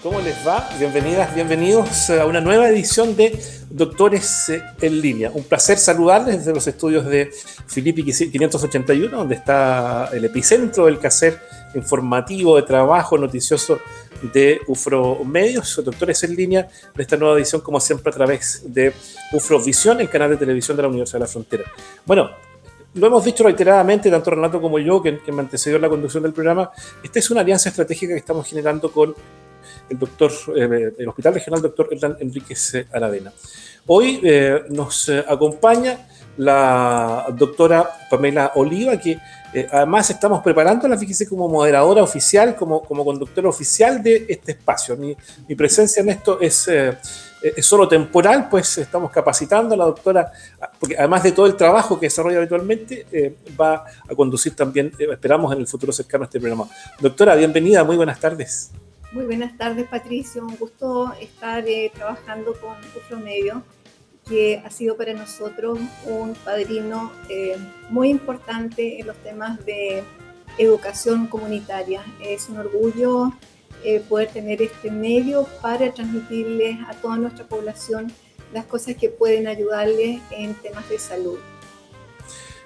¿Cómo les va? Bienvenidas, bienvenidos a una nueva edición de Doctores en Línea. Un placer saludarles desde los estudios de Filippi 581, donde está el epicentro del quehacer informativo, de trabajo noticioso de UFRO Medios, Doctores en Línea, de esta nueva edición, como siempre, a través de UFRO Visión, el canal de televisión de la Universidad de la Frontera. Bueno, lo hemos dicho reiteradamente, tanto Renato como yo, que me antecedió en la conducción del programa. Esta es una alianza estratégica que estamos generando con el Hospital Regional Dr. Hernán Enríquez Aravena. Hoy nos acompaña la doctora Pamela Oliva, que además estamos preparándola, fíjese, como moderadora oficial, como conductora oficial de este espacio. Mi presencia en esto es solo temporal, pues estamos capacitando a la doctora, porque además de todo el trabajo que desarrolla habitualmente, va a conducir también, esperamos en el futuro cercano, este programa. Doctora, bienvenida, muy buenas tardes. Muy buenas tardes, Patricio. Un gusto estar trabajando con UFRO Medio, que ha sido para nosotros un padrino muy importante en los temas de educación comunitaria. Es un orgullo poder tener este medio para transmitirles a toda nuestra población las cosas que pueden ayudarles en temas de salud.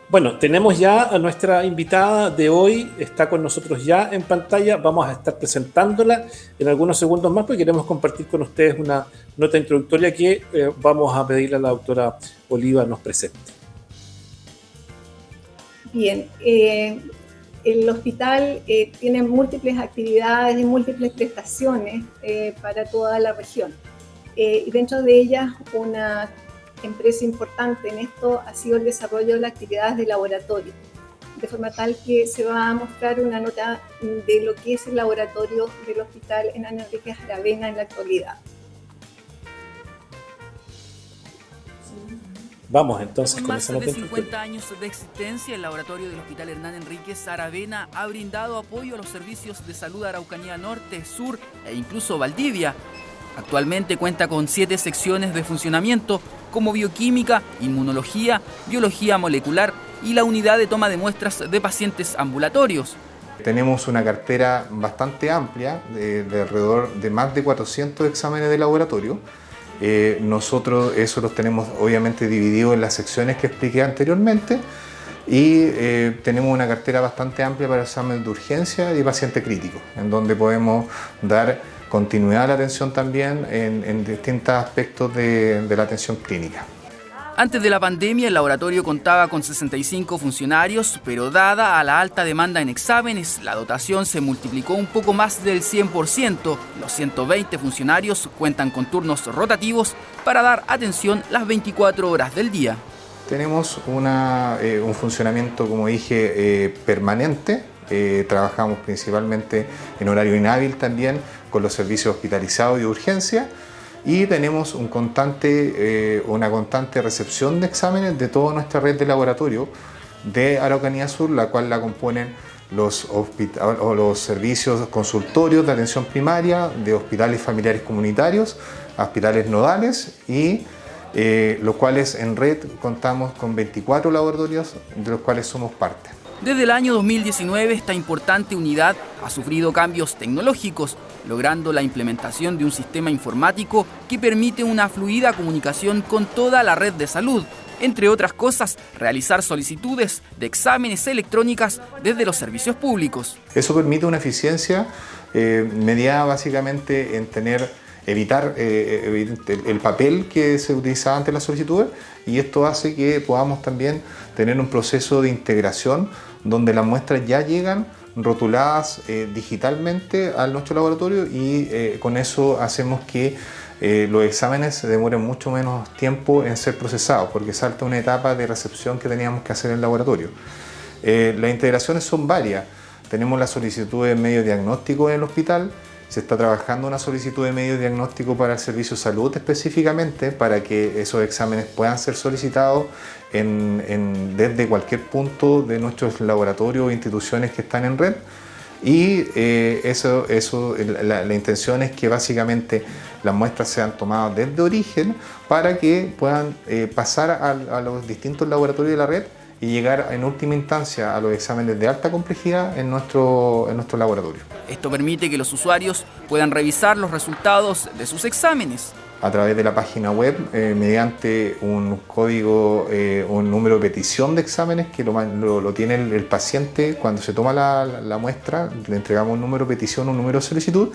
Bueno, tenemos ya a nuestra invitada de hoy, está con nosotros ya en pantalla, vamos a estar presentándola en algunos segundos más porque queremos compartir con ustedes una nota introductoria que vamos a pedirle a la doctora Oliva nos presente. Bien, el hospital tiene múltiples actividades y múltiples prestaciones para toda la región. Y dentro de ellas, una empresa importante en esto ha sido el desarrollo de las actividades de laboratorio, de forma tal que se va a mostrar una nota de lo que es el laboratorio del Hospital Hernán Enríquez Aravena en la actualidad. Vamos entonces con más de 50 años de existencia, el laboratorio del Hospital Hernán Enríquez Aravena ha brindado apoyo a los servicios de salud de Araucanía Norte, Sur e incluso Valdivia. Actualmente cuenta con 7 secciones de funcionamiento como bioquímica, inmunología, biología molecular y la unidad de toma de muestras de pacientes ambulatorios. Tenemos una cartera bastante amplia de alrededor de más de 400 exámenes de laboratorio. Nosotros eso los tenemos obviamente dividido en las secciones que expliqué anteriormente y tenemos una cartera bastante amplia para exámenes de urgencia y paciente crítico, en donde podemos dar continuidad a la atención también en distintos aspectos de la atención clínica. Antes de la pandemia, el laboratorio contaba con 65 funcionarios, pero dada a la alta demanda en exámenes, la dotación se multiplicó un poco más del 100%. Los 120 funcionarios cuentan con turnos rotativos para dar atención las 24 horas del día. Tenemos un funcionamiento, como dije, permanente. Trabajamos principalmente en horario inhábil también con los servicios hospitalizados y de urgencia y tenemos una constante recepción de exámenes de toda nuestra red de laboratorio de Araucanía Sur, la cual la componen los servicios consultorios de atención primaria, de hospitales familiares comunitarios, hospitales nodales y los cuales en red contamos con 24 laboratorios de los cuales somos parte. Desde el año 2019, esta importante unidad ha sufrido cambios tecnológicos, logrando la implementación de un sistema informático que permite una fluida comunicación con toda la red de salud. Entre otras cosas, realizar solicitudes de exámenes electrónicas desde los servicios públicos. Eso permite una eficiencia mediada básicamente en evitar el papel que se utilizaba antes en las solicitudes, y esto hace que podamos también tener un proceso de integración donde las muestras ya llegan rotuladas digitalmente a nuestro laboratorio y con eso hacemos que los exámenes se demoren mucho menos tiempo en ser procesados, porque salta una etapa de recepción que teníamos que hacer en el laboratorio. Las integraciones son varias. Tenemos la solicitud de medio diagnóstico en el hospital. Se está trabajando una solicitud de medio diagnóstico para el servicio de salud específicamente para que esos exámenes puedan ser solicitados desde cualquier punto de nuestros laboratorios o instituciones que están en red. Y la intención es que básicamente las muestras sean tomadas desde origen para que puedan pasar a los distintos laboratorios de la red y llegar en última instancia a los exámenes de alta complejidad en nuestro laboratorio. Esto permite que los usuarios puedan revisar los resultados de sus exámenes a través de la página web, mediante un código, un número de petición de exámenes que lo tiene el paciente cuando se toma la muestra. Le entregamos un número de petición, un número de solicitud.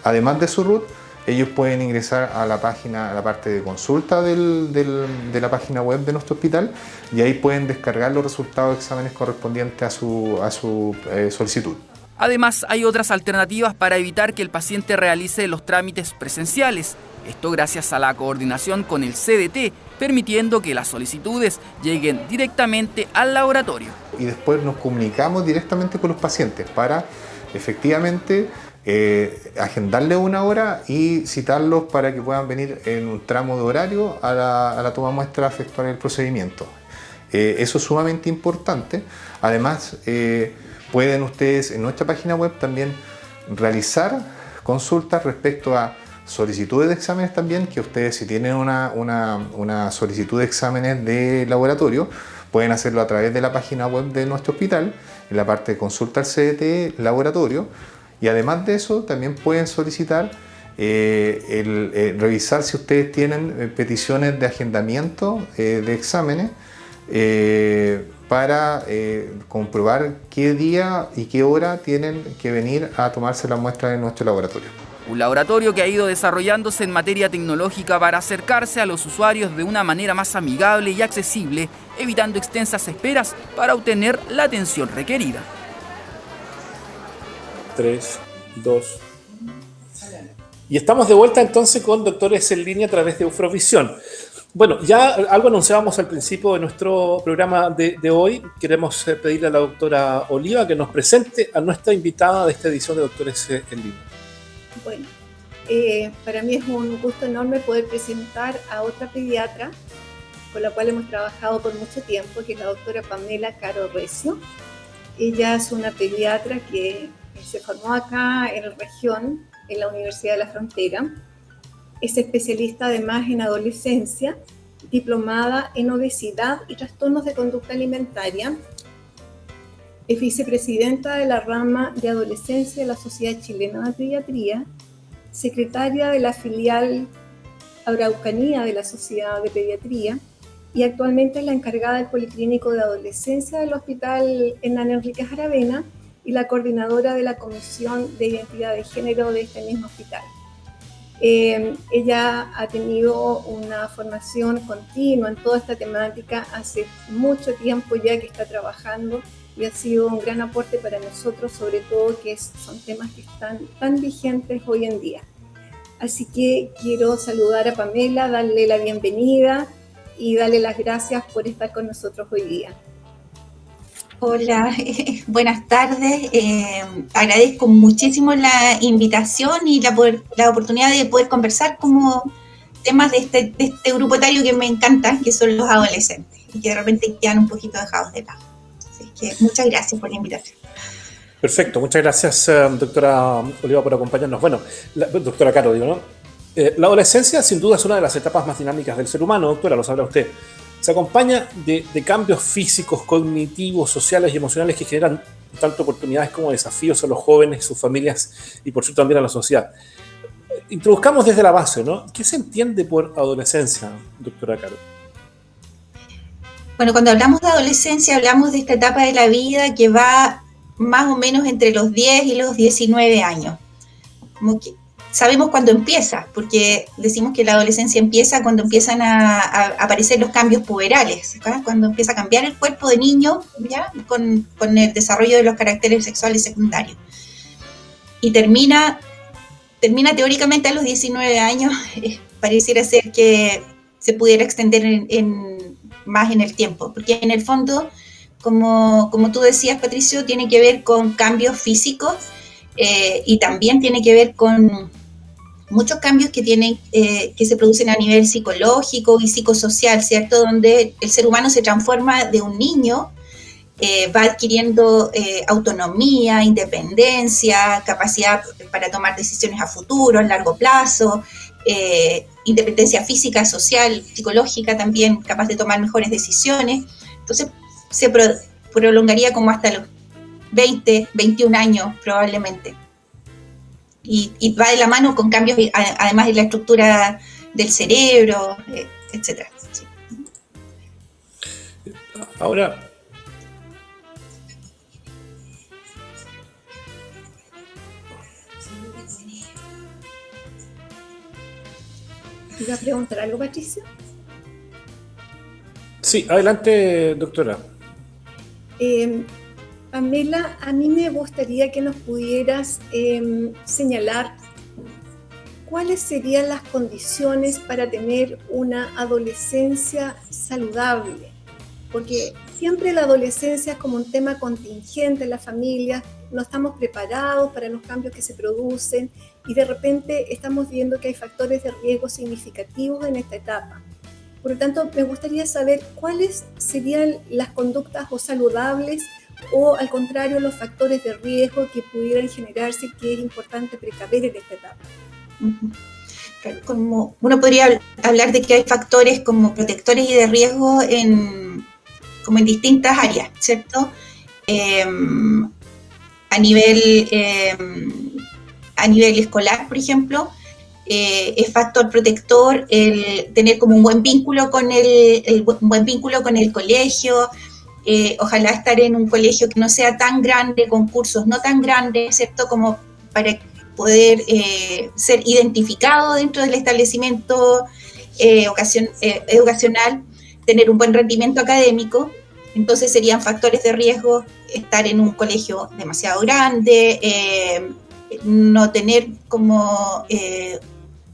Además de su RUT, ellos pueden ingresar a la página, a la parte de consulta de la página web de nuestro hospital, y ahí pueden descargar los resultados de exámenes correspondientes a su solicitud. Además, hay otras alternativas para evitar que el paciente realice los trámites presenciales. Esto gracias a la coordinación con el CDT, permitiendo que las solicitudes lleguen directamente al laboratorio. Y después nos comunicamos directamente con los pacientes para efectivamente agendarle una hora y citarlos para que puedan venir en un tramo de horario a la toma muestra a efectuar el procedimiento. Eso es sumamente importante. Además, pueden ustedes en nuestra página web también realizar consultas respecto a solicitudes de exámenes también, que ustedes, si tienen una solicitud de exámenes de laboratorio, pueden hacerlo a través de la página web de nuestro hospital, en la parte de consulta al CDT laboratorio, y además de eso también pueden solicitar revisar si ustedes tienen peticiones de agendamiento de exámenes para comprobar qué día y qué hora tienen que venir a tomarse la muestra en nuestro laboratorio. Un laboratorio que ha ido desarrollándose en materia tecnológica para acercarse a los usuarios de una manera más amigable y accesible, evitando extensas esperas para obtener la atención requerida. 3, 2. Y estamos de vuelta entonces con Doctores en Línea a través de Ufrovisión. Bueno, ya algo anunciábamos al principio de nuestro programa de hoy. Queremos pedirle a la doctora Oliva que nos presente a nuestra invitada de esta edición de Doctores en Línea. Bueno, para mí es un gusto enorme poder presentar a otra pediatra con la cual hemos trabajado por mucho tiempo, que es la doctora Pamela Caro Recio. Ella es una pediatra que se formó acá en la región, en la Universidad de la Frontera. Es especialista además en adolescencia, diplomada en obesidad y trastornos de conducta alimentaria. Es vicepresidenta de la rama de adolescencia de la Sociedad Chilena de Pediatría, secretaria de la filial Araucanía de la Sociedad de Pediatría y actualmente es la encargada del Policlínico de Adolescencia del Hospital Hernán Enríquez Aravena y la coordinadora de la Comisión de Identidad de Género de este mismo hospital. Ella ha tenido una formación continua en toda esta temática hace mucho tiempo ya que está trabajando y ha sido un gran aporte para nosotros, sobre todo que son temas que están tan vigentes hoy en día. Así que quiero saludar a Pamela, darle la bienvenida y darle las gracias por estar con nosotros hoy día. Hola, buenas tardes. Agradezco muchísimo la invitación y la oportunidad de poder conversar como temas de este grupo etario que me encanta, que son los adolescentes y que de repente quedan un poquito dejados de lado. Así que muchas gracias por la invitación. Perfecto, muchas gracias, doctora Oliva, por acompañarnos. Bueno, doctora Caro, digo, ¿no? La adolescencia sin duda es una de las etapas más dinámicas del ser humano, doctora, lo sabrá usted. Se acompaña de cambios físicos, cognitivos, sociales y emocionales que generan tanto oportunidades como desafíos a los jóvenes, sus familias y por supuesto también a la sociedad. Introduzcamos desde la base, ¿no? ¿Qué se entiende por adolescencia, doctora Caro? Bueno, cuando hablamos de adolescencia hablamos de esta etapa de la vida que va más o menos entre los 10 y los 19 años. Como que sabemos cuándo empieza, porque decimos que la adolescencia empieza cuando empiezan a aparecer los cambios puberales, ¿verdad? Cuando empieza a cambiar el cuerpo de niño, ¿ya? Con el desarrollo de los caracteres sexuales secundarios. Y termina teóricamente a los 19 años, pareciera ser que se pudiera extender más en el tiempo, porque en el fondo, como tú decías, Patricio, tiene que ver con cambios físicos y también tiene que ver con muchos cambios que se producen a nivel psicológico y psicosocial, ¿cierto? Donde el ser humano se transforma de un niño, va adquiriendo autonomía, independencia, capacidad para tomar decisiones a futuro, a largo plazo, independencia física, social, psicológica también, capaz de tomar mejores decisiones. Entonces, se prolongaría como hasta los 20, 21 años probablemente. Y va de la mano con cambios, además, en la estructura del cerebro, etcétera. Sí. Ahora, ¿iba a preguntar algo, Patricia? sí, adelante, doctora. Pamela, a mí me gustaría que nos pudieras señalar cuáles serían las condiciones para tener una adolescencia saludable, porque siempre la adolescencia es como un tema contingente en la familia, no estamos preparados para los cambios que se producen y de repente estamos viendo que hay factores de riesgo significativos en esta etapa. Por lo tanto, me gustaría saber cuáles serían las conductas o saludables o al contrario los factores de riesgo que pudieran generarse, que es importante precaver en esta etapa. Como uno podría hablar de que hay factores como protectores y de riesgo como en distintas áreas, ¿cierto? A nivel escolar, por ejemplo, es factor protector el tener como un buen vínculo con el colegio. Ojalá estar en un colegio que no sea tan grande, con cursos no tan grandes, ¿cierto? Como para poder ser identificado dentro del establecimiento educacional, tener un buen rendimiento académico. Entonces serían factores de riesgo estar en un colegio demasiado grande, no tener como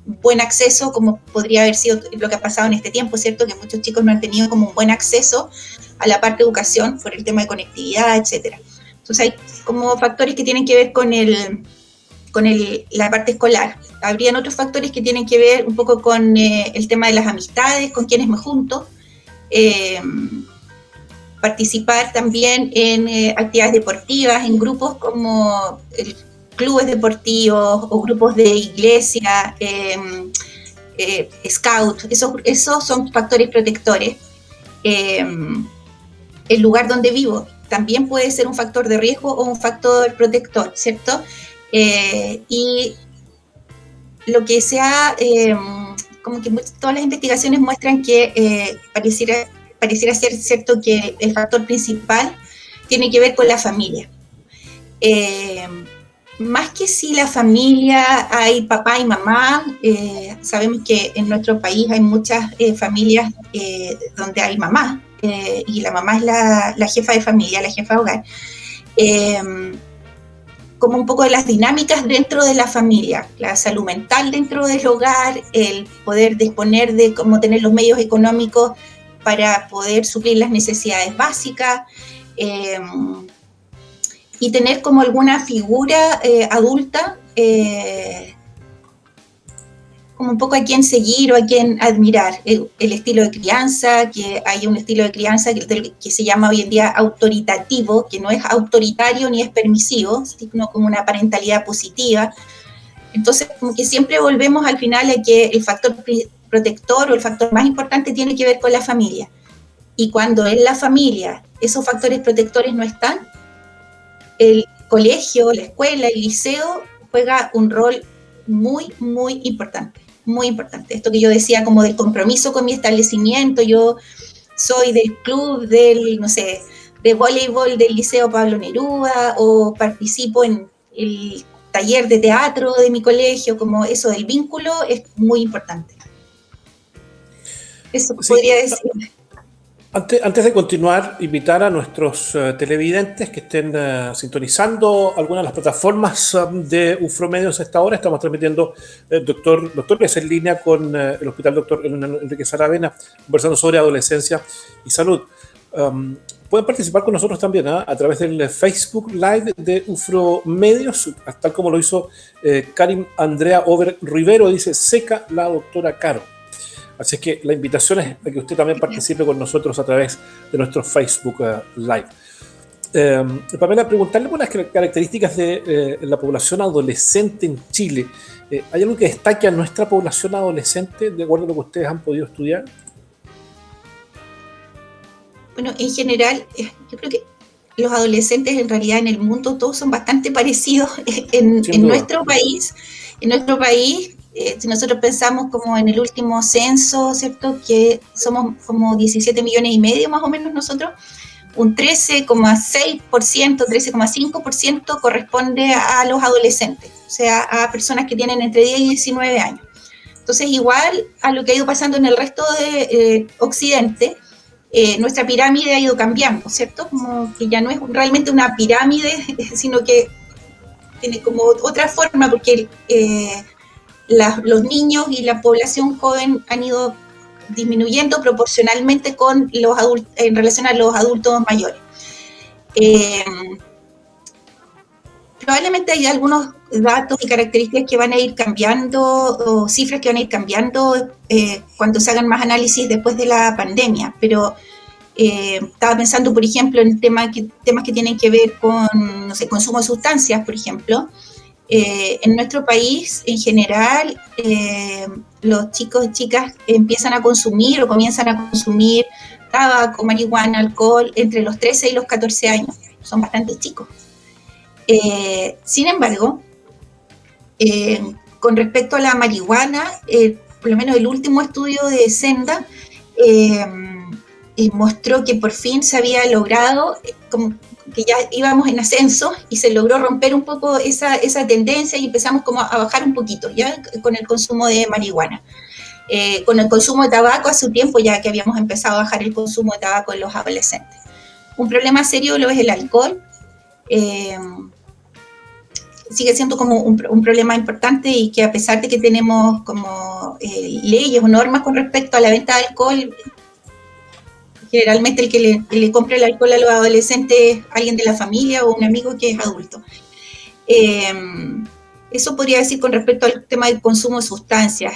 buen acceso, como podría haber sido lo que ha pasado en este tiempo, ¿cierto? Que muchos chicos no han tenido como un buen acceso a la parte de educación por el tema de conectividad, etcétera. Entonces hay como factores que tienen que ver con la parte escolar. Habrían otros factores que tienen que ver un poco con el tema de las amistades, con quienes me junto, participar también en actividades deportivas, en grupos como clubes deportivos o grupos de iglesia, scout, esos son factores protectores. El lugar donde vivo también puede ser un factor de riesgo o un factor protector, ¿cierto? Y lo que sea, como que todas las investigaciones muestran que pareciera ser cierto que el factor principal tiene que ver con la familia. Más que si la familia hay papá y mamá, sabemos que en nuestro país hay muchas familias donde hay mamá, y la mamá es la jefa de familia, la jefa de hogar. Como un poco de las dinámicas dentro de la familia, la salud mental dentro del hogar, el poder disponer de cómo tener los medios económicos para poder suplir las necesidades básicas, y tener como alguna figura adulta, como un poco a quien seguir o a quien admirar. El estilo de crianza, que hay un estilo de crianza que se llama hoy en día autoritativo, que no es autoritario ni es permisivo, sino como una parentalidad positiva. Entonces, como que siempre volvemos al final a que el factor protector o el factor más importante tiene que ver con la familia. Y cuando en la familia esos factores protectores no están, el colegio, la escuela, el liceo juega un rol muy, muy importante, muy importante. Esto que yo decía como del compromiso con mi establecimiento, yo soy del club de voleibol del Liceo Pablo Neruda, o participo en el taller de teatro de mi colegio, como eso del vínculo es muy importante. Eso sí, podría decir. Antes de continuar, invitar a nuestros televidentes que estén sintonizando algunas de las plataformas de UFROmedios a esta hora. Estamos transmitiendo Doctor es en línea con el Hospital Dr. Enrique Saravena, conversando sobre adolescencia y salud. Pueden participar con nosotros también a través del Facebook Live de UFROmedios, tal como lo hizo Karim Andrea Over Rivero, dice seca la doctora Caro. Así es que la invitación es a que usted también participe con nosotros a través de nuestro Facebook Live. Pamela, preguntarle por las características de la población adolescente en Chile. ¿Hay algo que destaque a nuestra población adolescente de acuerdo a lo que ustedes han podido estudiar? Bueno, en general, yo creo que los adolescentes en realidad en el mundo todos son bastante parecidos. En nuestro país, si nosotros pensamos como en el último censo, ¿cierto? Que somos como 17 millones y medio más o menos nosotros, un 13,6%, 13,5% corresponde a los adolescentes, o sea, a personas que tienen entre 10 y 19 años. Entonces, igual a lo que ha ido pasando en el resto de Occidente, nuestra pirámide ha ido cambiando, ¿cierto? Como que ya no es realmente una pirámide, sino que tiene como otra forma, porque los niños y la población joven han ido disminuyendo proporcionalmente con los adultos, en relación a los adultos mayores. Probablemente hay algunos datos y características que van a ir cambiando, o cifras que van a ir cambiando cuando se hagan más análisis después de la pandemia, pero estaba pensando, por ejemplo, en temas que tienen que ver con, no sé, consumo de sustancias, por ejemplo. En nuestro país, en general, los chicos y chicas empiezan a consumir o comienzan a consumir tabaco, marihuana, alcohol entre los 13 y los 14 años. Son bastante chicos. Sin embargo, con respecto a la marihuana, por lo menos el último estudio de Senda mostró que por fin se había logrado, como que ya íbamos en ascenso y se logró romper un poco esa tendencia y empezamos como a bajar un poquito ya con el consumo de marihuana. Con el consumo de tabaco hace un tiempo ya que habíamos empezado a bajar el consumo de tabaco en los adolescentes. Un problema serio lo es el alcohol. Sigue siendo como un problema importante, y que a pesar de que tenemos como leyes o normas con respecto a la venta de alcohol, generalmente el que le compra el alcohol a los adolescentes es alguien de la familia o un amigo que es adulto. Eso podría decir con respecto al tema del consumo de sustancias.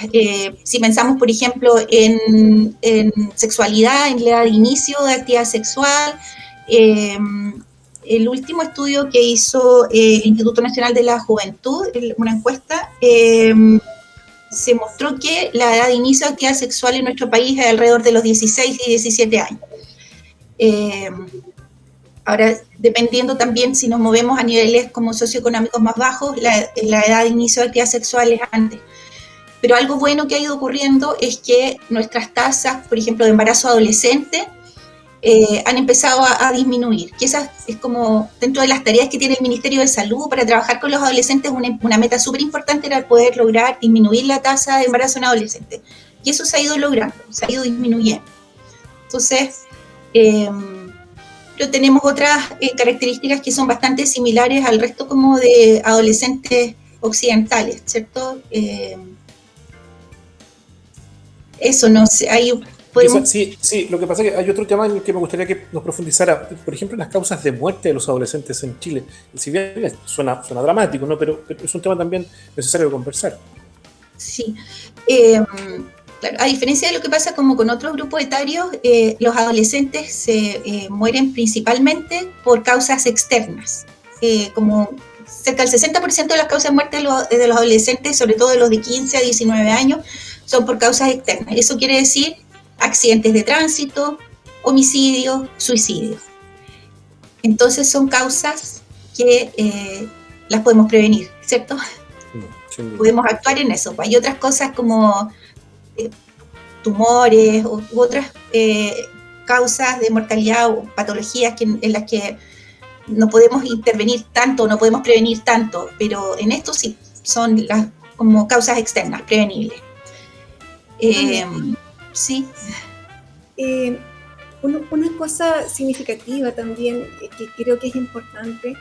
Si pensamos, por ejemplo, en sexualidad, en la edad de inicio de actividad sexual, el último estudio que hizo el Instituto Nacional de la Juventud, una encuesta, se mostró que la edad de inicio de actividad sexual en nuestro país es alrededor de los 16 y 17 años. Ahora, dependiendo también si nos movemos a niveles como socioeconómicos más bajos, la edad de inicio de actividad sexual es antes. Pero algo bueno que ha ido ocurriendo es que nuestras tasas, por ejemplo, de embarazo adolescente, han empezado a disminuir, que esa es como dentro de las tareas que tiene el Ministerio de Salud para trabajar con los adolescentes. Una meta súper importante era poder lograr disminuir la tasa de embarazo en adolescentes, y eso se ha ido logrando, se ha ido disminuyendo. Entonces, pero tenemos otras características que son bastante similares al resto como de adolescentes occidentales, ¿cierto? Eso, no sé, ahí podemos... Sí, lo que pasa es que hay otro tema en el que me gustaría que nos profundizara, por ejemplo, las causas de muerte de los adolescentes en Chile. Si bien suena dramático, ¿no? Pero es un tema también necesario de conversar. Sí, claro, a diferencia de lo que pasa como con otros grupos etarios, los adolescentes se mueren principalmente por causas externas, como cerca del 60% de las causas de muerte de los adolescentes, sobre todo de los de 15 a 19 años, son por causas externas. Eso quiere decir accidentes de tránsito, homicidios, suicidios. Entonces son causas que las podemos prevenir, ¿cierto? Sí. Podemos actuar en eso. Hay otras cosas como tumores u otras causas de mortalidad o patologías en las que no podemos intervenir tanto, no podemos prevenir tanto, pero en esto sí son las como causas externas prevenibles. Sí. Una cosa significativa también que creo que es importante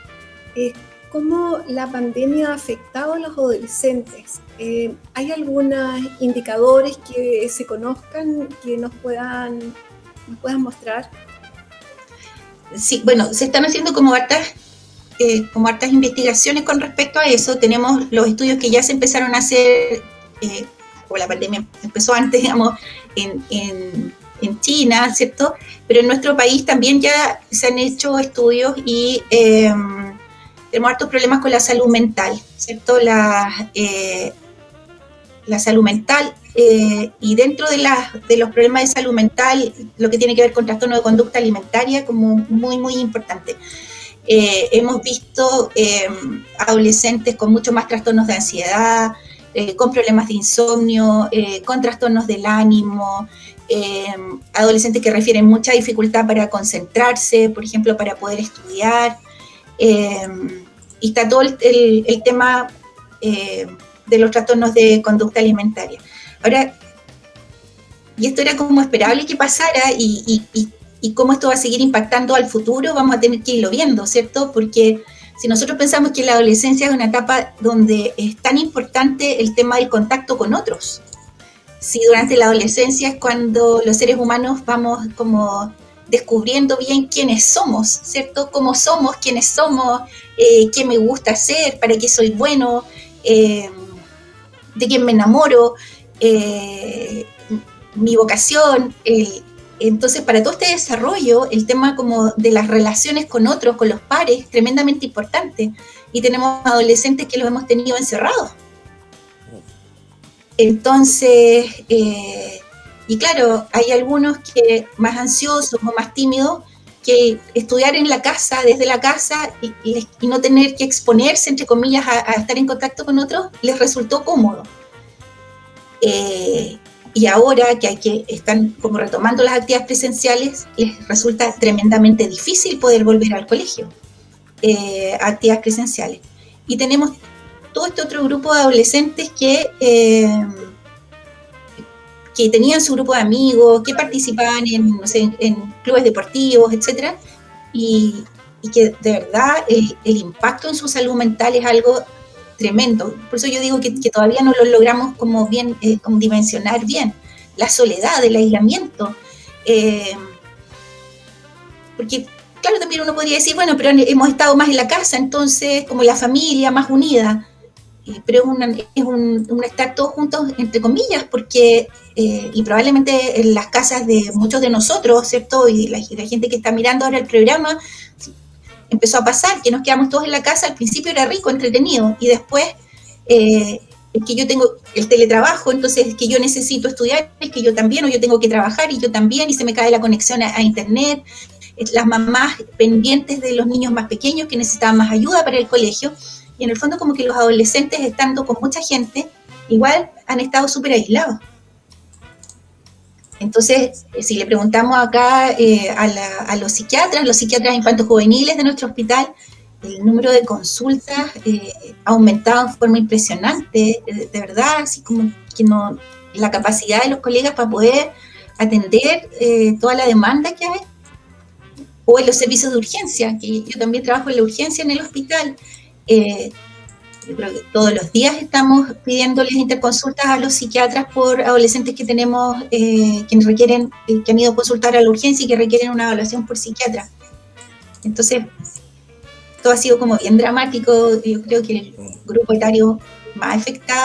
es cómo la pandemia ha afectado a los adolescentes. ¿Hay algunos indicadores que se conozcan que nos puedan mostrar? Sí, bueno, se están haciendo como hartas investigaciones con respecto a eso. Tenemos los estudios que ya se empezaron a hacer, o la pandemia empezó antes, digamos, en China, ¿cierto? Pero en nuestro país también ya se han hecho estudios y tenemos hartos problemas con la salud mental, ¿cierto? La salud mental y dentro de los problemas de salud mental, lo que tiene que ver con trastorno de conducta alimentaria como muy, muy importante. Hemos visto adolescentes con mucho más trastornos de ansiedad, con problemas de insomnio, con trastornos del ánimo, adolescentes que refieren mucha dificultad para concentrarse, por ejemplo, para poder estudiar, y está todo el tema de los trastornos de conducta alimentaria. Ahora, y esto era como esperable que pasara, y cómo esto va a seguir impactando al futuro, vamos a tener que irlo viendo, ¿cierto? Porque si nosotros pensamos que la adolescencia es una etapa donde es tan importante el tema del contacto con otros, si durante la adolescencia es cuando los seres humanos vamos como descubriendo bien quiénes somos, ¿cierto? Cómo somos, quiénes somos, qué me gusta hacer, para qué soy bueno, de quién me enamoro, mi vocación. Entonces, para todo este desarrollo, el tema como de las relaciones con otros, con los pares, es tremendamente importante. Y tenemos adolescentes que los hemos tenido encerrados. Entonces, y claro, hay algunos que más ansiosos o más tímidos, que estudiar en la casa, desde la casa, y no tener que exponerse, entre comillas, a estar en contacto con otros, les resultó cómodo. Y ahora que están como retomando las actividades presenciales, les resulta tremendamente difícil poder volver al colegio, a actividades presenciales. Y tenemos todo este otro grupo de adolescentes que tenían su grupo de amigos, que participaban en clubes deportivos, etcétera, y que de verdad el impacto en su salud mental es algo tremendo. Por eso yo digo que todavía no lo logramos como bien, como dimensionar bien. La soledad, el aislamiento. Porque, claro, también uno podría decir, bueno, pero hemos estado más en la casa, entonces, como la familia más unida. Pero es un estar todos juntos, entre comillas, porque, y probablemente en las casas de muchos de nosotros, ¿cierto? Y la gente que está mirando ahora el programa, empezó a pasar, que nos quedamos todos en la casa. Al principio era rico, entretenido, y después es que yo tengo el teletrabajo, entonces es que yo necesito estudiar, es que yo también, o yo tengo que trabajar, y yo también, y se me cae la conexión a internet, las mamás pendientes de los niños más pequeños que necesitaban más ayuda para el colegio, y en el fondo como que los adolescentes, estando con mucha gente, igual han estado súper aislados. Entonces, si le preguntamos acá a los psiquiatras infantos juveniles de nuestro hospital, el número de consultas ha aumentado en forma impresionante, de verdad, así como que no, la capacidad de los colegas para poder atender toda la demanda que hay, o en los servicios de urgencia, que yo también trabajo en la urgencia en el hospital. Yo creo que todos los días estamos pidiéndoles interconsultas a los psiquiatras por adolescentes que tenemos, que requieren, que han ido a consultar a la urgencia y que requieren una evaluación por psiquiatra. Entonces, todo ha sido como bien dramático. Yo creo que el grupo etario más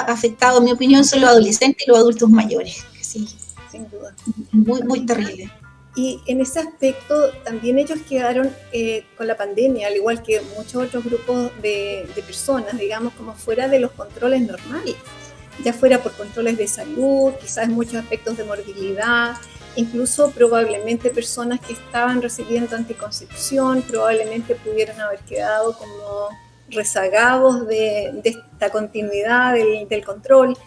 afectado, en mi opinión, son los adolescentes y los adultos mayores. Sí, sin duda. Muy, muy terrible. Y en ese aspecto también ellos quedaron con la pandemia, al igual que muchos otros grupos de personas, digamos, como fuera de los controles normales, ya fuera por controles de salud, quizás muchos aspectos de morbilidad, incluso probablemente personas que estaban recibiendo anticoncepción, probablemente pudieron haber quedado como rezagados de esta continuidad del control.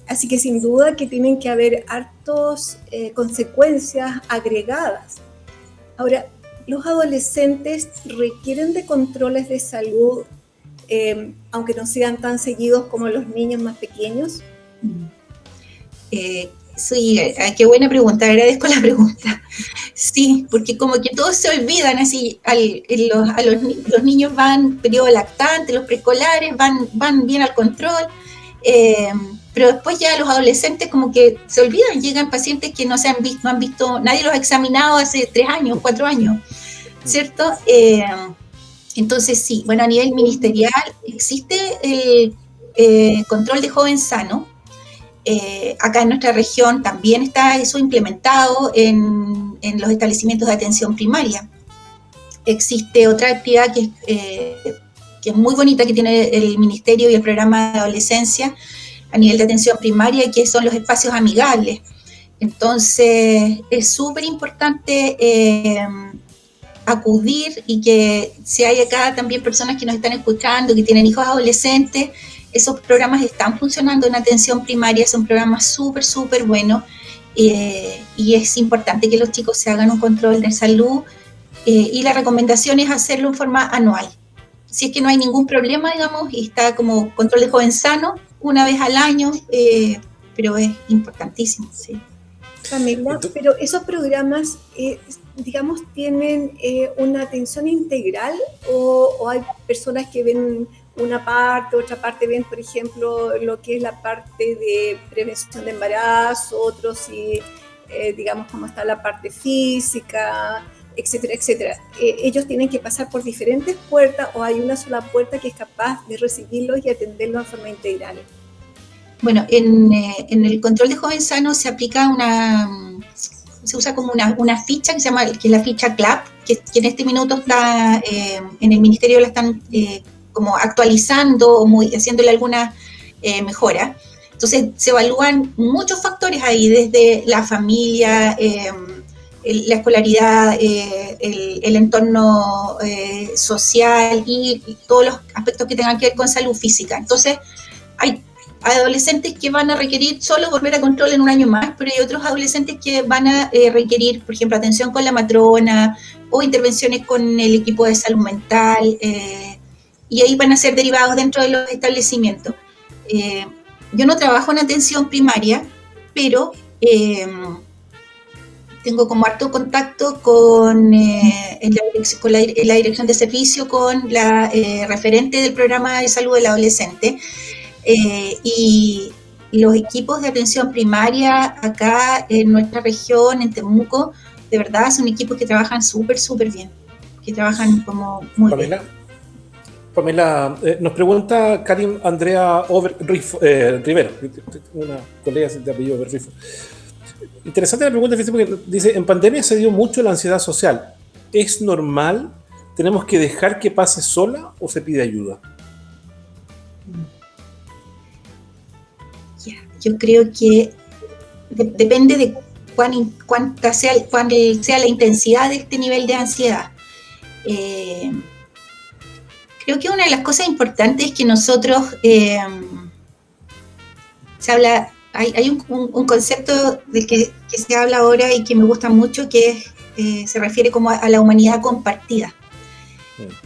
Así que sin duda que tienen que haber hartas consecuencias agregadas. Ahora, los adolescentes requieren de controles de salud, aunque no sean tan seguidos como los niños más pequeños. Sí, qué buena pregunta, agradezco la pregunta. Sí, porque como que todos se olvidan así, los niños van periodo lactante, los preescolares van bien al control, pero después ya los adolescentes como que se olvidan, llegan pacientes que no han visto, nadie los ha examinado hace 3 años, 4 años, ¿cierto? Entonces sí, bueno, a nivel ministerial existe el control de joven sano. Acá en nuestra región también está eso implementado en los establecimientos de atención primaria. Existe otra actividad que es muy bonita, que tiene el Ministerio y el Programa de Adolescencia, a nivel de atención primaria, que son los espacios amigables. Entonces, es súper importante acudir, y que si hay acá también personas que nos están escuchando, que tienen hijos adolescentes, esos programas están funcionando en atención primaria, son programas súper buenos, y es importante que los chicos se hagan un control de salud, y la recomendación es hacerlo en forma anual. Si es que no hay ningún problema, digamos, y está como control de joven sano, una vez al año, pero es importantísimo, sí. Camila, pero esos programas, digamos, ¿tienen una atención integral o hay personas que ven una parte, otra parte ven, por ejemplo, lo que es la parte de prevención de embarazo, otros sí, digamos, cómo está la parte física, etcétera, etcétera? ¿Ellos tienen que pasar por diferentes puertas o hay una sola puerta que es capaz de recibirlos y atenderlos de forma integral? Bueno, en el control de joven sano se aplica se usa como una ficha que se llama, que es la ficha CLAP, que en este minuto está en el ministerio, la están como actualizando o haciéndole alguna mejora. Entonces se evalúan muchos factores ahí, desde la familia, la escolaridad, el entorno social y todos los aspectos que tengan que ver con salud física. Entonces hay adolescentes que van a requerir solo volver a control en un año más, pero hay otros adolescentes que van a requerir, por ejemplo, atención con la matrona o intervenciones con el equipo de salud mental, y ahí van a ser derivados dentro de los establecimientos. Yo no trabajo en atención primaria, pero tengo como harto contacto con la dirección de servicio, con la referente del programa de salud del adolescente. Y los equipos de atención primaria acá en nuestra región, en Temuco, de verdad son equipos que trabajan súper bien, que trabajan como muy bien. Pamela, nos pregunta Karim Andrea Rivero, una colega de apellido Rifo. Interesante la pregunta, porque dice, en pandemia se dio mucho la ansiedad social. ¿Es normal? ¿Tenemos que dejar que pase sola o se pide ayuda? Yo creo que depende de cuánta sea la intensidad de este nivel de ansiedad. Creo que una de las cosas importantes es que nosotros, hay un concepto del que se habla ahora y que me gusta mucho, que se refiere como a la humanidad compartida.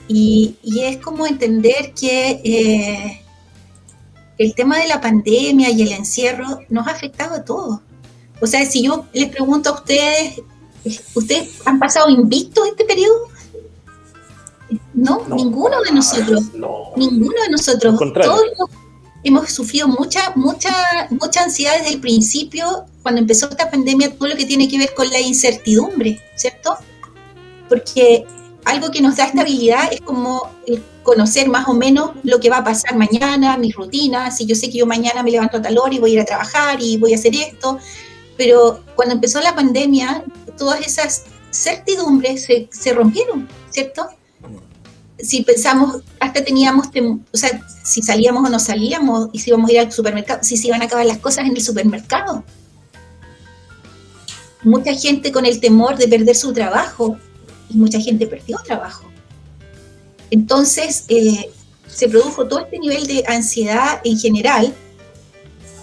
Y es como entender que el tema de la pandemia y el encierro nos ha afectado a todos. O sea, si yo les pregunto a ustedes, ¿ustedes han pasado invictos este periodo? No, ninguno de nosotros. No. Ninguno de nosotros. Todos hemos sufrido mucha ansiedad desde el principio, cuando empezó esta pandemia, todo lo que tiene que ver con la incertidumbre, ¿cierto? Porque algo que nos da estabilidad es como el conocer más o menos lo que va a pasar mañana, mis rutinas. Si yo sé que yo mañana me levanto a tal hora y voy a ir a trabajar y voy a hacer esto, pero cuando empezó la pandemia, todas esas certidumbres se rompieron, ¿cierto? Si pensamos, hasta teníamos, o sea, si salíamos o no salíamos, y si íbamos a ir al supermercado, si se iban a acabar las cosas en el supermercado. Mucha gente con el temor de perder su trabajo, y mucha gente perdió trabajo. Entonces, se produjo todo este nivel de ansiedad en general,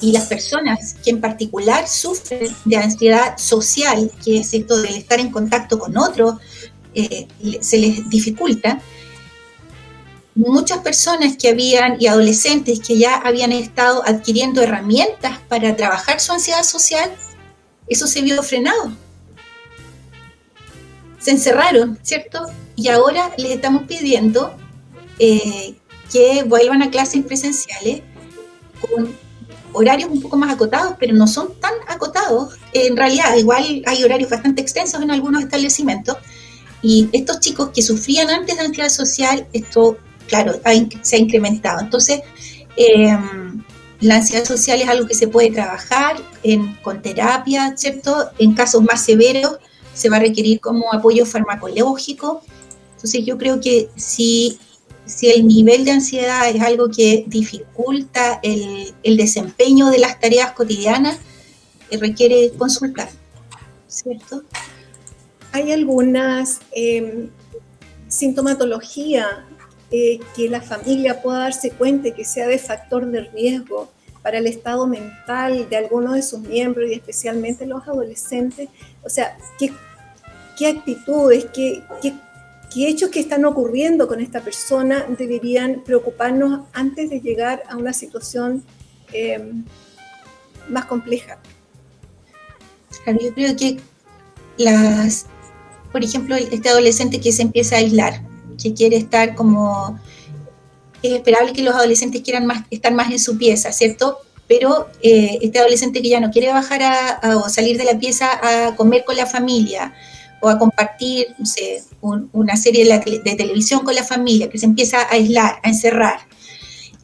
y las personas que en particular sufren de ansiedad social, que es esto del estar en contacto con otros, se les dificulta. Muchas personas y adolescentes que ya habían estado adquiriendo herramientas para trabajar su ansiedad social, eso se vio frenado. Se encerraron, ¿cierto? Y ahora les estamos pidiendo que vuelvan a clases presenciales con horarios un poco más acotados, pero no son tan acotados. En realidad, igual hay horarios bastante extensos en algunos establecimientos, y estos chicos que sufrían antes de ansiedad social, esto, claro, se ha incrementado. Entonces, la ansiedad social es algo que se puede trabajar con terapia, ¿cierto? En casos más severos se va a requerir como apoyo farmacológico. Entonces, yo creo que si si el nivel de ansiedad es algo que dificulta el desempeño de las tareas cotidianas, requiere consultar, ¿cierto? Hay algunas sintomatología que la familia pueda darse cuenta que sea de factor de riesgo para el estado mental de algunos de sus miembros y especialmente los adolescentes. O sea, ¿qué actitudes, qué hechos que están ocurriendo con esta persona deberían preocuparnos antes de llegar a una situación más compleja? Claro, yo creo que por ejemplo, este adolescente que se empieza a aislar, que quiere estar como... Es esperable que los adolescentes quieran estar más en su pieza, ¿cierto? Pero este adolescente que ya no quiere bajar o salir de la pieza a comer con la familia o a compartir, no sé, una serie de televisión con la familia, que se empieza a aislar, a encerrar,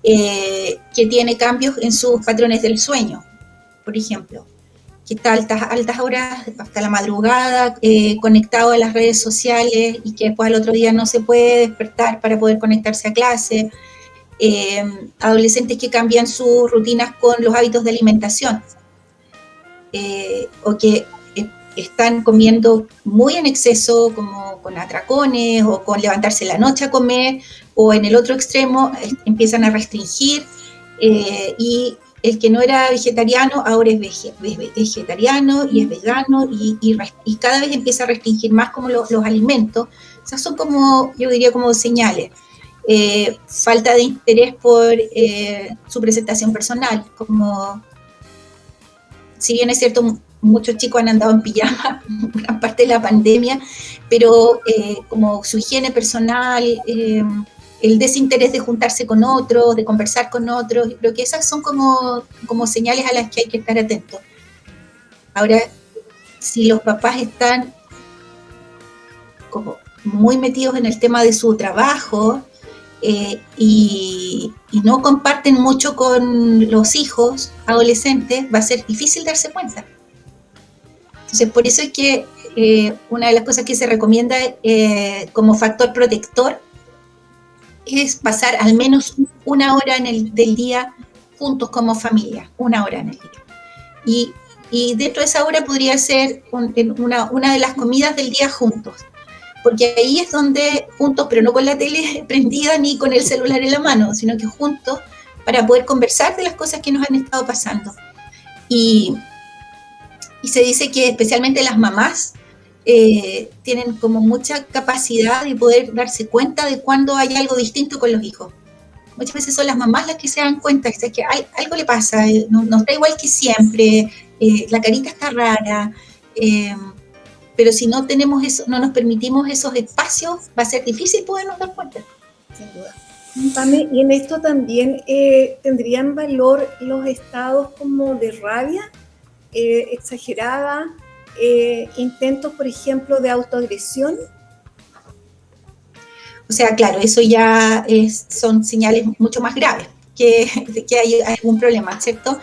que tiene cambios en sus patrones del sueño, por ejemplo, que está a altas horas, hasta la madrugada, conectado a las redes sociales y que después al otro día no se puede despertar para poder conectarse a clase. Adolescentes que cambian sus rutinas con los hábitos de alimentación, o que están comiendo muy en exceso, como con atracones o con levantarse en la noche a comer, o en el otro extremo empiezan a restringir, y el que no era vegetariano ahora es vegetariano y es vegano y cada vez empieza a restringir más como los alimentos. O sea, son como, yo diría, como señales. Falta de interés por su presentación personal, como si bien es cierto, muchos chicos han andado en pijama gran parte de la pandemia, pero como su higiene personal, el desinterés de juntarse con otros, de conversar con otros, yo creo que esas son como señales a las que hay que estar atentos. Ahora, si los papás están como muy metidos en el tema de su trabajo y no comparten mucho con los hijos adolescentes, va a ser difícil darse cuenta. Entonces, por eso es que una de las cosas que se recomienda como factor protector es pasar al menos una hora del día juntos como familia, una hora en el día. Y dentro de esa hora podría ser una de las comidas del día juntos, porque ahí es donde juntos, pero no con la tele prendida ni con el celular en la mano, sino que juntos para poder conversar de las cosas que nos han estado pasando. Y se dice que especialmente las mamás tienen como mucha capacidad de poder darse cuenta de cuando hay algo distinto con los hijos. Muchas veces son las mamás las que se dan cuenta que algo le pasa, no está igual que siempre, la carita está rara, pero si no tenemos eso, no nos permitimos esos espacios, va a ser difícil podernos dar cuenta. Sin duda. Pame, y en esto también tendrían valor los estados como de rabia exagerada, intentos, por ejemplo, de autoagresión. O sea, claro, eso ya son señales mucho más graves, que hay algún problema, ¿cierto?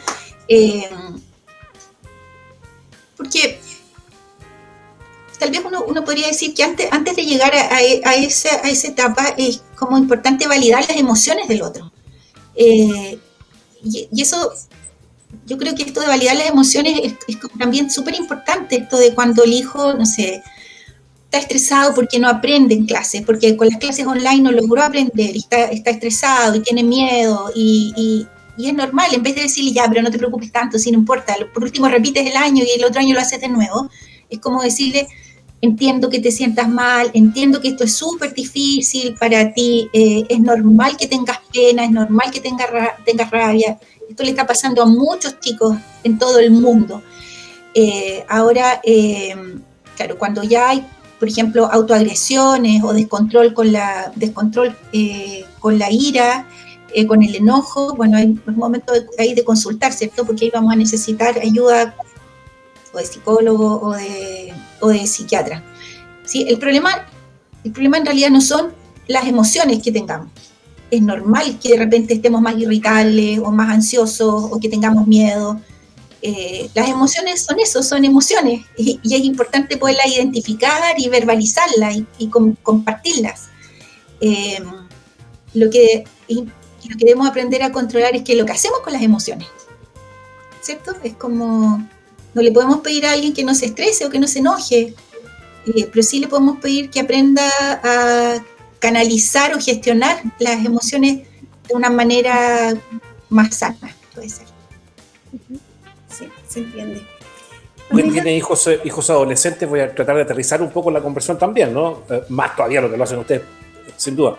Porque tal vez uno podría decir que antes de llegar a esa etapa es como importante validar las emociones del otro. Y eso, yo creo que esto de validar las emociones es también súper importante, esto de cuando el hijo, no sé, está estresado porque no aprende en clase, porque con las clases online no logró aprender, y está estresado y tiene miedo, y es normal, en vez de decirle, ya, pero no te preocupes tanto, si no importa, por último repites el año y el otro año lo haces de nuevo, es como decirle, entiendo que te sientas mal, entiendo que esto es súper difícil para ti, es normal que tengas pena, es normal que tengas rabia, esto le está pasando a muchos chicos en todo el mundo. Ahora, claro, cuando ya hay, por ejemplo, autoagresiones o descontrol con la ira, con el enojo, bueno, hay un momento ahí de consultar, ¿cierto? Porque ahí vamos a necesitar ayuda o de psicólogo o de psiquiatra. ¿Sí? El problema en realidad no son las emociones que tengamos. Es normal que de repente estemos más irritables o más ansiosos o que tengamos miedo. Las emociones son eso, son emociones, y es importante poderlas identificar y verbalizarlas y compartirlas. lo que debemos aprender a controlar es que lo que hacemos con las emociones, ¿cierto? Es como, no le podemos pedir a alguien que no se estrese o que no se enoje, pero sí le podemos pedir que aprenda a canalizar o gestionar las emociones de una manera más sana, puede ser. Sí, se entiende. Quien tiene hijos adolescentes, voy a tratar de aterrizar un poco la conversación también, ¿no? Más todavía lo que lo hacen ustedes, sin duda.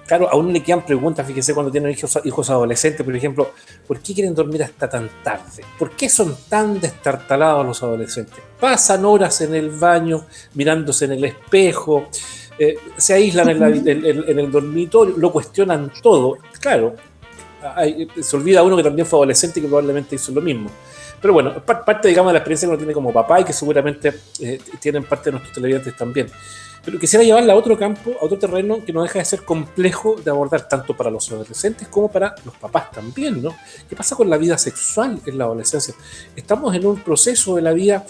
Claro, aún le quedan preguntas, fíjese, cuando tienen hijos adolescentes, por ejemplo, ¿por qué quieren dormir hasta tan tarde? ¿Por qué son tan destartalados los adolescentes? Pasan horas en el baño, mirándose en el espejo, se aíslan en el dormitorio, lo cuestionan todo. Claro, se olvida uno que también fue adolescente y que probablemente hizo lo mismo. Pero bueno, parte, digamos, de la experiencia que uno tiene como papá y que seguramente tienen parte de nuestros televidentes también. Pero quisiera llevarla a otro campo, a otro terreno que no deja de ser complejo de abordar tanto para los adolescentes como para los papás también, ¿no? ¿Qué pasa con la vida sexual en la adolescencia? Estamos en un proceso de la vida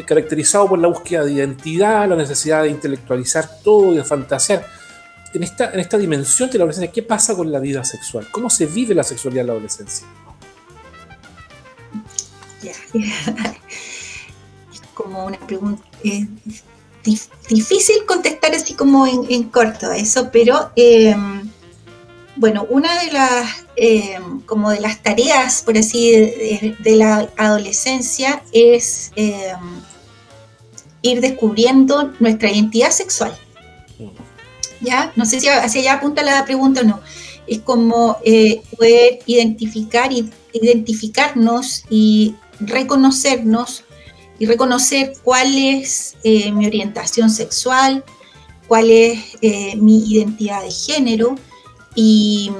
caracterizado por la búsqueda de identidad, la necesidad de intelectualizar todo y de fantasear. En esta dimensión de la adolescencia, ¿qué pasa con la vida sexual? ¿Cómo se vive la sexualidad en la adolescencia? Es como una pregunta difícil contestar así como en corto a eso, pero bueno, una de las tareas, por así, de la adolescencia es ir descubriendo nuestra identidad sexual. ¿Ya? No sé si hacia allá apunta la pregunta o no. Es como poder identificarnos y reconocernos y reconocer cuál es mi orientación sexual, cuál es mi identidad de género y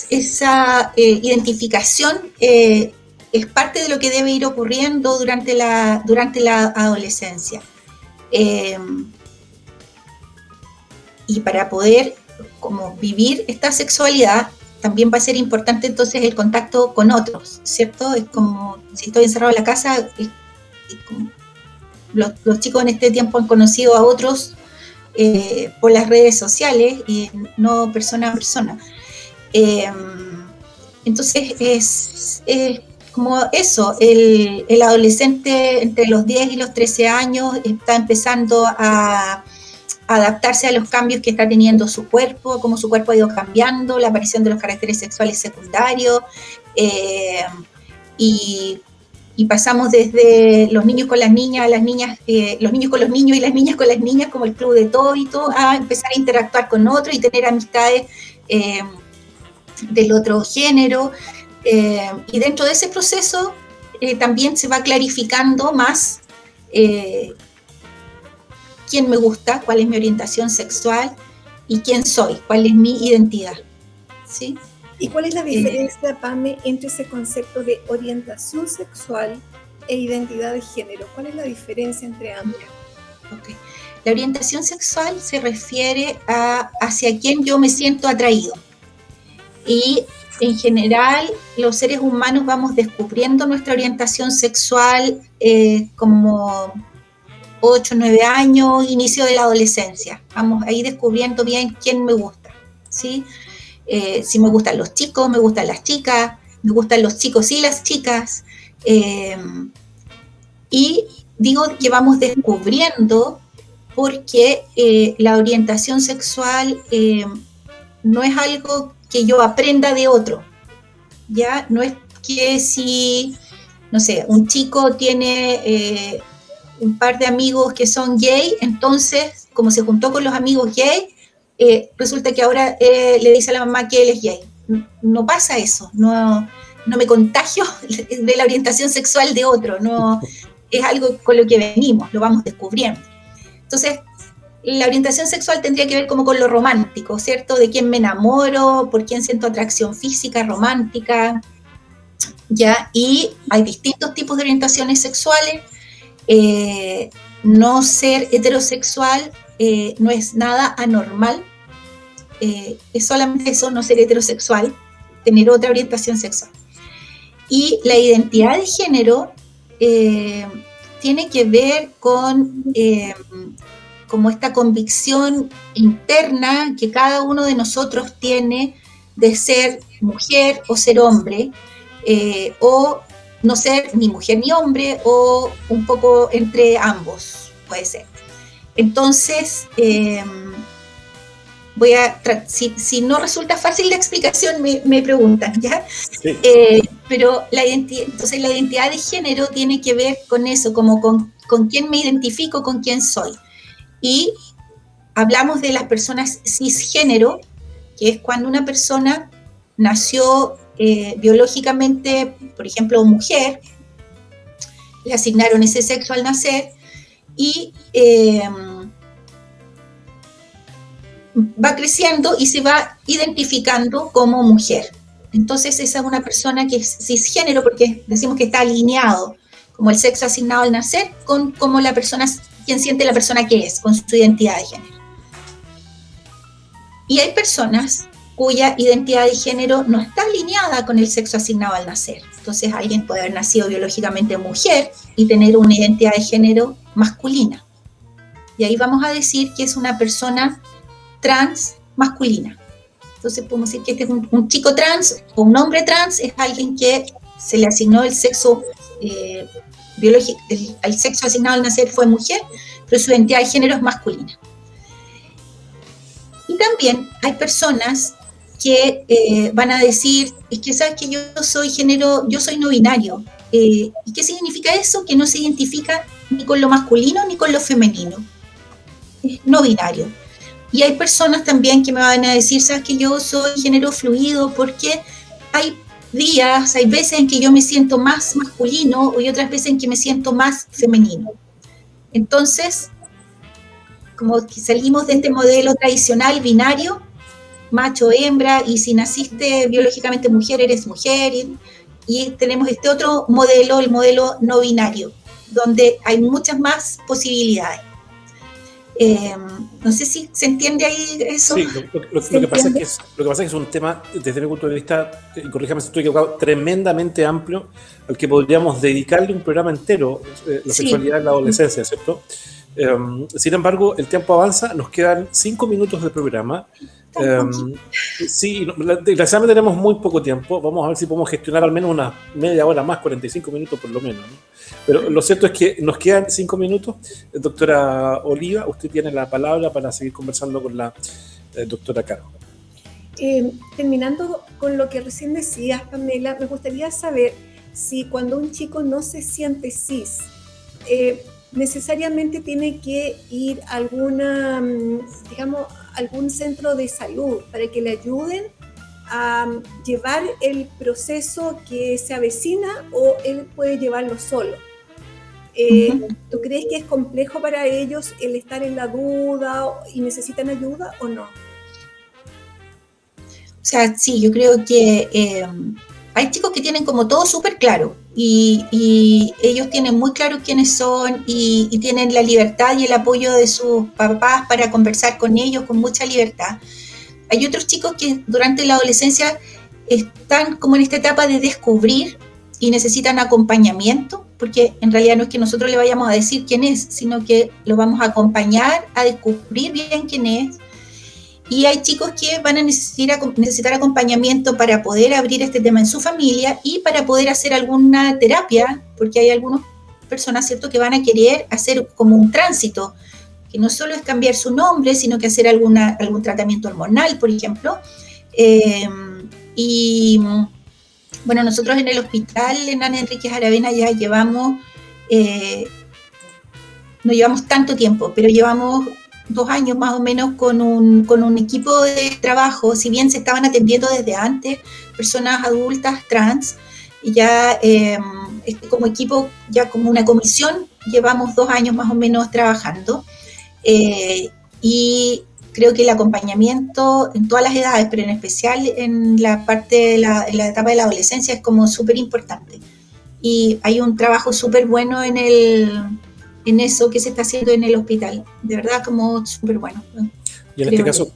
esa identificación es parte de lo que debe ir ocurriendo durante la adolescencia. Y para poder como vivir esta sexualidad, también va a ser importante entonces el contacto con otros, ¿cierto? Es como, si estoy encerrado en la casa, es como, los chicos en este tiempo han conocido a otros por las redes sociales y no persona a persona. Entonces es como eso, el adolescente entre los 10 y los 13 años está empezando a adaptarse a los cambios que está teniendo su cuerpo, cómo su cuerpo ha ido cambiando, la aparición de los caracteres sexuales secundarios, y pasamos desde los niños con las niñas, a las niñas, los niños con los niños y las niñas con las niñas, como el club de Tobito, a empezar a interactuar con otros y tener amistades del otro género, y dentro de ese proceso también se va clarificando más quién me gusta, cuál es mi orientación sexual y quién soy, cuál es mi identidad. ¿Sí? ¿Y cuál es la diferencia, Pame, entre ese concepto de orientación sexual e identidad de género? ¿Cuál es la diferencia entre ambos? Okay. La orientación sexual se refiere a hacia quién yo me siento atraído. Y en general, los seres humanos vamos descubriendo nuestra orientación sexual como 8, 9 años, inicio de la adolescencia. Vamos ahí descubriendo bien quién me gusta, ¿sí? Si me gustan los chicos, me gustan las chicas, me gustan los chicos y las chicas. Y digo que vamos descubriendo porque la orientación sexual no es algo que yo aprenda de otro, ¿ya? No es que si, no sé, un chico tiene un par de amigos que son gay, entonces, como se juntó con los amigos gay, resulta que ahora le dice a la mamá que él es gay. No pasa eso, no me contagio de la orientación sexual de otro, no es algo con lo que venimos, lo vamos descubriendo. Entonces, la orientación sexual tendría que ver como con lo romántico, ¿cierto? De quién me enamoro, por quién siento atracción física, romántica, ¿ya? Y hay distintos tipos de orientaciones sexuales. No ser heterosexual no es nada anormal, es solamente eso, no ser heterosexual, tener otra orientación sexual. Y la identidad de género tiene que ver con como esta convicción interna que cada uno de nosotros tiene de ser mujer o ser hombre, o no ser ni mujer ni hombre, o un poco entre ambos, puede ser. Entonces, si no resulta fácil la explicación, me preguntan, ¿ya? Sí. Pero entonces la identidad de género tiene que ver con eso, como con quién me identifico, con quién soy. Y hablamos de las personas cisgénero, que es cuando una persona nació biológicamente, por ejemplo, mujer, le asignaron ese sexo al nacer y va creciendo y se va identificando como mujer. Entonces esa es una persona que es cisgénero porque decimos que está alineado como el sexo asignado al nacer con como la persona, quien siente la persona que es, con su identidad de género. Y hay personas cuya identidad de género no está alineada con el sexo asignado al nacer. Entonces alguien puede haber nacido biológicamente mujer y tener una identidad de género masculina. Y ahí vamos a decir que es una persona trans masculina. Entonces podemos decir que este es un chico trans o un hombre trans, es alguien que se le asignó el sexo biológico, el sexo asignado al nacer fue mujer, pero su identidad de género es masculina. Y también hay personas que van a decir, es que sabes que yo soy no binario. ¿Y qué significa eso? Que no se identifica ni con lo masculino ni con lo femenino. Es no binario. Y hay personas también que me van a decir, sabes que yo soy género fluido porque hay días, hay veces en que yo me siento más masculino y otras veces en que me siento más femenino. Entonces, como que salimos de este modelo tradicional binario, macho, hembra, y si naciste biológicamente mujer, eres mujer, y tenemos este otro modelo, el modelo no binario, donde hay muchas más posibilidades. No sé si se entiende ahí eso. Sí, lo que pasa es que es un tema, desde mi punto de vista, y corríjame si estoy equivocado, tremendamente amplio, al que podríamos dedicarle un programa entero, la sexualidad en la adolescencia, ¿cierto? Sin embargo, el tiempo avanza, nos quedan 5 minutos de programa. Sí, desgraciadamente tenemos muy poco tiempo. Vamos a ver si podemos gestionar al menos una media hora más, 45 minutos por lo menos, ¿no? Pero lo cierto es que nos quedan 5 minutos. Doctora Oliva, usted tiene la palabra para seguir conversando con la doctora Caro. Terminando con lo que recién decías, Pamela, me gustaría saber si cuando un chico no se siente cis, necesariamente tiene que ir a algún centro de salud para que le ayuden a llevar el proceso que se avecina, o él puede llevarlo solo. ¿Tú crees que es complejo para ellos el estar en la duda y necesitan ayuda o no? O sea, sí, yo creo que hay chicos que tienen como todo súper claro y ellos tienen muy claro quiénes son y tienen la libertad y el apoyo de sus papás para conversar con ellos con mucha libertad. Hay otros chicos que durante la adolescencia están como en esta etapa de descubrir y necesitan acompañamiento, porque en realidad no es que nosotros le vayamos a decir quién es, sino que lo vamos a acompañar a descubrir bien quién es. Y hay chicos que van a necesitar acompañamiento para poder abrir este tema en su familia y para poder hacer alguna terapia, porque hay algunas personas, ¿cierto?, que van a querer hacer como un tránsito, que no solo es cambiar su nombre, sino que hacer algún tratamiento hormonal, por ejemplo. Y bueno, nosotros en el hospital Hernán Enríquez Aravena ya no llevamos tanto tiempo, pero llevamos 2 años más o menos con un equipo de trabajo. Si bien se estaban atendiendo desde antes personas adultas trans, y ya como equipo, ya como una comisión, llevamos 2 años más o menos trabajando, y creo que el acompañamiento en todas las edades, pero en especial en la parte en la etapa de la adolescencia, es como súper importante, y hay un trabajo súper bueno en eso que se está haciendo en el hospital, de verdad, como súper bueno. Y en este caso,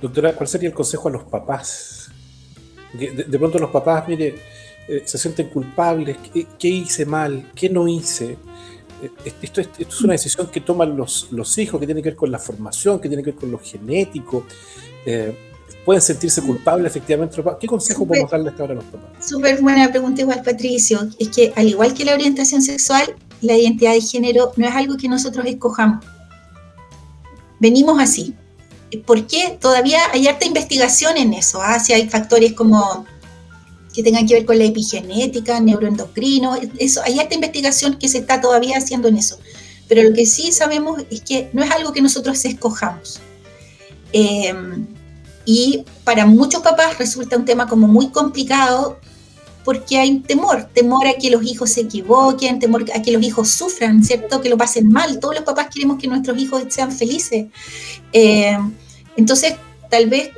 doctora, ¿cuál sería el consejo a los papás? De pronto los papás, mire, se sienten culpables. ¿Qué hice mal? ¿Qué no hice? esto es una decisión que toman los hijos, que tiene que ver con la formación, que tiene que ver con lo genético. Pueden sentirse culpables efectivamente los papás. ¿Qué consejo podemos darle hasta ahora a los papás? Súper buena pregunta igual, Patricio. Es que al igual que la orientación sexual, la identidad de género no es algo que nosotros escojamos. Venimos así. ¿Por qué? Todavía hay harta investigación en eso. Si hay factores como que tengan que ver con la epigenética, neuroendocrino, eso, hay harta investigación que se está todavía haciendo en eso. Pero lo que sí sabemos es que no es algo que nosotros escojamos. Y para muchos papás resulta un tema como muy complicado porque hay temor a que los hijos se equivoquen, temor a que los hijos sufran, ¿cierto? Que lo pasen mal. Todos los papás queremos que nuestros hijos sean felices. Entonces, tal vez,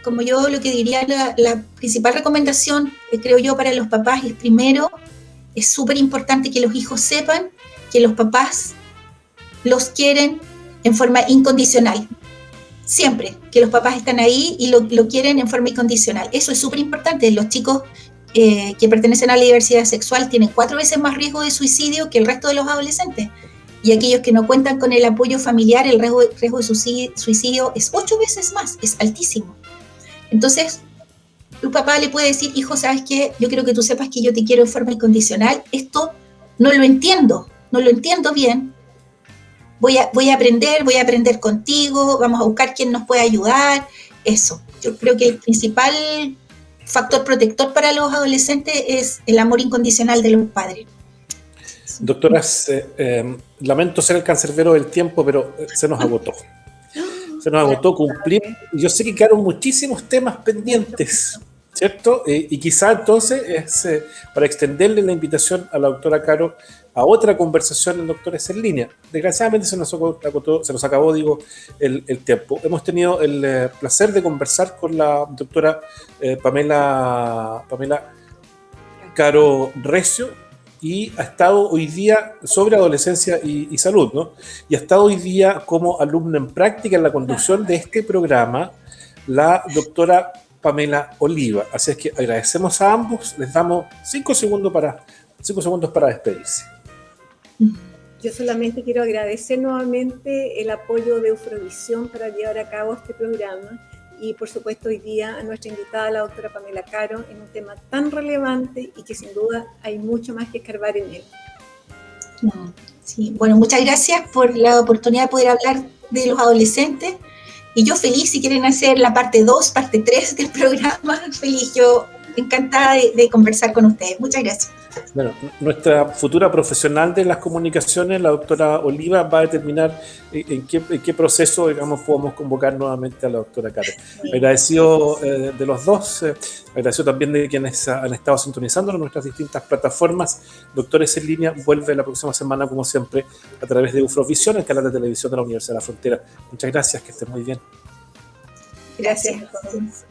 como yo lo que diría, la principal recomendación, creo yo, para los papás es primero, es súper importante que los hijos sepan que los papás los quieren en forma incondicional. Siempre, que los papás están ahí y lo quieren en forma incondicional. Eso es súper importante. Los chicos que pertenecen a la diversidad sexual tienen 4 veces más riesgo de suicidio que el resto de los adolescentes. Y aquellos que no cuentan con el apoyo familiar, el riesgo de suicidio es 8 veces más, es altísimo. Entonces, tu papá le puede decir, hijo, ¿sabes qué? Yo quiero que tú sepas que yo te quiero en forma incondicional. Esto no lo entiendo bien. Voy a aprender contigo, vamos a buscar quién nos puede ayudar, eso. Yo creo que el principal factor protector para los adolescentes es el amor incondicional de los padres. Doctoras, lamento ser el cancerbero del tiempo, pero se nos agotó. Se nos agotó cumplir. Yo sé que quedaron muchísimos temas pendientes, ¿cierto? Y quizá entonces es para extenderle la invitación a la doctora Caro a otra conversación en Doctores en Línea. Desgraciadamente se nos acabó el tiempo. Hemos tenido el placer de conversar con la doctora Pamela Caro Recio, y ha estado hoy día sobre adolescencia y salud, ¿no? Y ha estado hoy día como alumna en práctica en la conducción de este programa la doctora Pamela Oliva. Así es que agradecemos a ambos, les damos 5 segundos para despedirse. Yo solamente quiero agradecer nuevamente el apoyo de Eufrovisión para llevar a cabo este programa y por supuesto hoy día a nuestra invitada, la doctora Pamela Caro, en un tema tan relevante y que sin duda hay mucho más que escarbar en él. Sí, bueno, muchas gracias por la oportunidad de poder hablar de los adolescentes y yo feliz si quieren hacer la parte 2, parte 3 del programa, feliz, yo encantada de conversar con ustedes. Muchas gracias. Bueno, nuestra futura profesional de las comunicaciones, la doctora Oliva, va a determinar en qué proceso, digamos, podemos convocar nuevamente a la doctora Caro. Agradecido de los dos, agradecido también de quienes han estado sintonizando en nuestras distintas plataformas. Doctores en Línea vuelve la próxima semana, como siempre, a través de Eufrovisión, el canal de televisión de la Universidad de la Frontera. Muchas gracias, que estén muy bien. Gracias a todos.